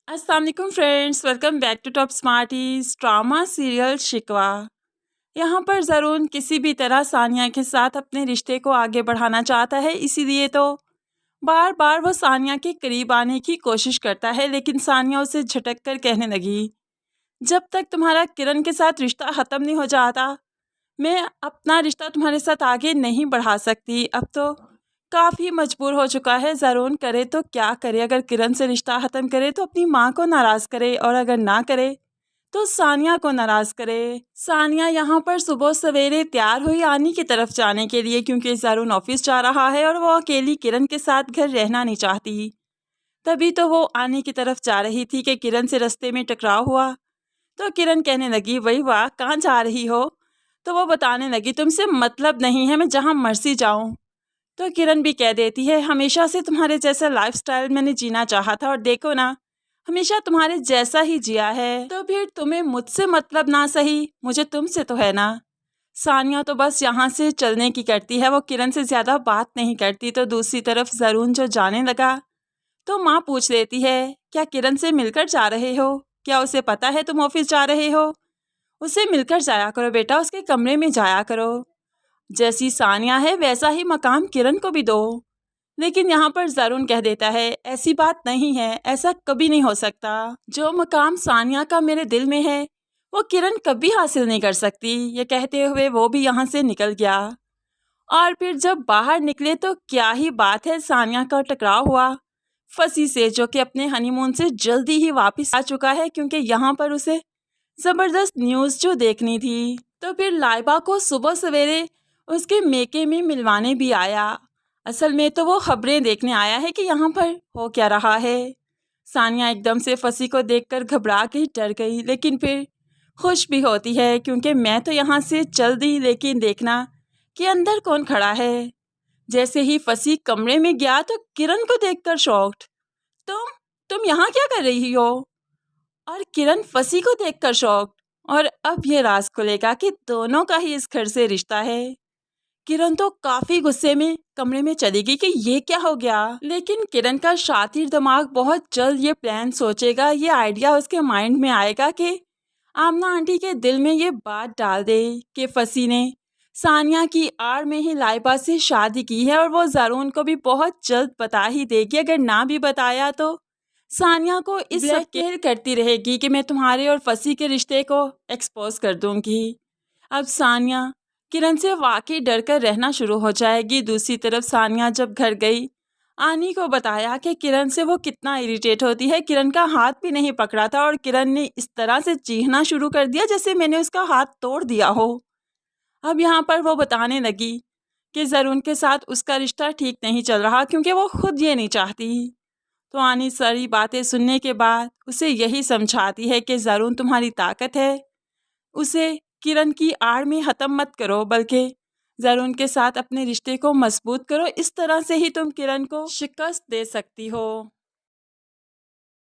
अस्सलाम वालेकुम friends, welcome back to Top Smarties drama serial Shikwa. यहाँ पर ज़रून किसी भी तरह सानिया के साथ अपने रिश्ते को आगे बढ़ाना चाहता है, इसीलिए तो बार बार वो सानिया के करीब आने की कोशिश करता है। लेकिन सानिया उसे झटक कर कहने लगी, जब तक तुम्हारा किरण के साथ रिश्ता ख़त्म नहीं हो जाता, मैं अपना रिश्ता तुम्हारे साथ आगे नहीं बढ़ा सकती। अब तो काफ़ी मजबूर हो चुका है। ज़रून करे तो क्या करे? अगर किरण से रिश्ता ख़त्म करे तो अपनी माँ को नाराज़ करे, और अगर ना करे तो सानिया को नाराज़ करे। सानिया यहाँ पर सुबह सवेरे तैयार हुई आनी की तरफ जाने के लिए, क्योंकि ज़रून ऑफिस जा रहा है और वो अकेली किरण के साथ घर रहना नहीं चाहती। तभी तो वो आने की तरफ जा रही थी कि किरण से रास्ते में टकराव हुआ। तो किरण कहने लगी, वही वाह, कहाँ जा रही हो? तो वो बताने लगी, तुमसे मतलब नहीं है, मैं जहाँ मर्जी जाऊँ। तो किरण भी कह देती है, हमेशा से तुम्हारे जैसा लाइफस्टाइल मैंने जीना चाहा था, और देखो ना, हमेशा तुम्हारे जैसा ही जिया है। तो फिर तुम्हें मुझसे मतलब ना सही, मुझे तुमसे तो है ना। सानिया तो बस यहाँ से चलने की करती है, वो किरण से ज़्यादा बात नहीं करती। तो दूसरी तरफ ज़रून जो जाने लगा तो माँ पूछ लेती है, क्या किरण से मिलकर जा रहे हो? क्या उसे पता है तुम ऑफिस जा रहे हो? उसे मिलकर जाया करो बेटा, उसके कमरे में जाया करो। जैसी सानिया है वैसा ही मकाम किरण को भी दो। लेकिन यहाँ पर ज़रून कह देता है, ऐसी बात नहीं है, ऐसा कभी नहीं हो सकता। जो मकाम सानिया का मेरे दिल में है वो किरण कभी हासिल नहीं कर सकती। ये कहते हुए वो भी यहाँ से निकल गया। और फिर जब बाहर निकले तो क्या ही बात है, सानिया का टकराव हुआ फसी से, जो कि अपने हनीमून से जल्दी ही वापस आ चुका है, क्योंकि यहाँ पर उसे ज़बरदस्त न्यूज़ जो देखनी थी। तो फिर लाइबा को सुबह सवेरे उसके मेके में मिलवाने भी आया। असल में तो वो खबरें देखने आया है कि यहाँ पर हो क्या रहा है। सानिया एकदम से फसी को देखकर घबरा के डर गई, लेकिन फिर खुश भी होती है, क्योंकि मैं तो यहाँ से चल दी, लेकिन देखना कि अंदर कौन खड़ा है। जैसे ही फसी कमरे में गया तो किरण को देखकर शॉक्ड। तुम तुम यहाँ क्या कर रही हो? और किरण फसी को देखकर शॉक्ड। और अब ये राज खुलेगा कि दोनों का ही इस घर से रिश्ता है। किरण तो काफी गुस्से में कमरे में चली गई कि ये क्या हो गया। लेकिन किरण का शातिर दिमाग बहुत जल्द ये प्लान सोचेगा, ये आइडिया उसके माइंड में आएगा कि आमना आंटी के दिल में ये बात डाल दे कि फसी ने सानिया की आड़ में ही लाइबा से शादी की है, और वो ज़रून को भी बहुत जल्द बता ही देगी। अगर ना भी बताया तो सानिया को इस ब्लैकमेल करती रहेगी कि मैं तुम्हारे और फसी के रिश्ते को एक्सपोज कर दूंगी। अब सानिया किरण से वाकई डर कर रहना शुरू हो जाएगी। दूसरी तरफ सानिया जब घर गई, आनी को बताया कि किरण से वो कितना इरिटेट होती है। किरण का हाथ भी नहीं पकड़ा था और किरण ने इस तरह से चीखना शुरू कर दिया जैसे मैंने उसका हाथ तोड़ दिया हो। अब यहाँ पर वो बताने लगी कि ज़रून के साथ उसका रिश्ता ठीक नहीं चल रहा, क्योंकि वो खुद ये नहीं चाहती। तो आनी सारी बातें सुनने के बाद उसे यही समझाती है कि ज़रून तुम्हारी ताकत है, उसे किरण की आड़ में ख़त्म मत करो, बल्कि ज़रून के साथ अपने रिश्ते को मजबूत करो। इस तरह से ही तुम किरण को शिकस्त दे सकती हो।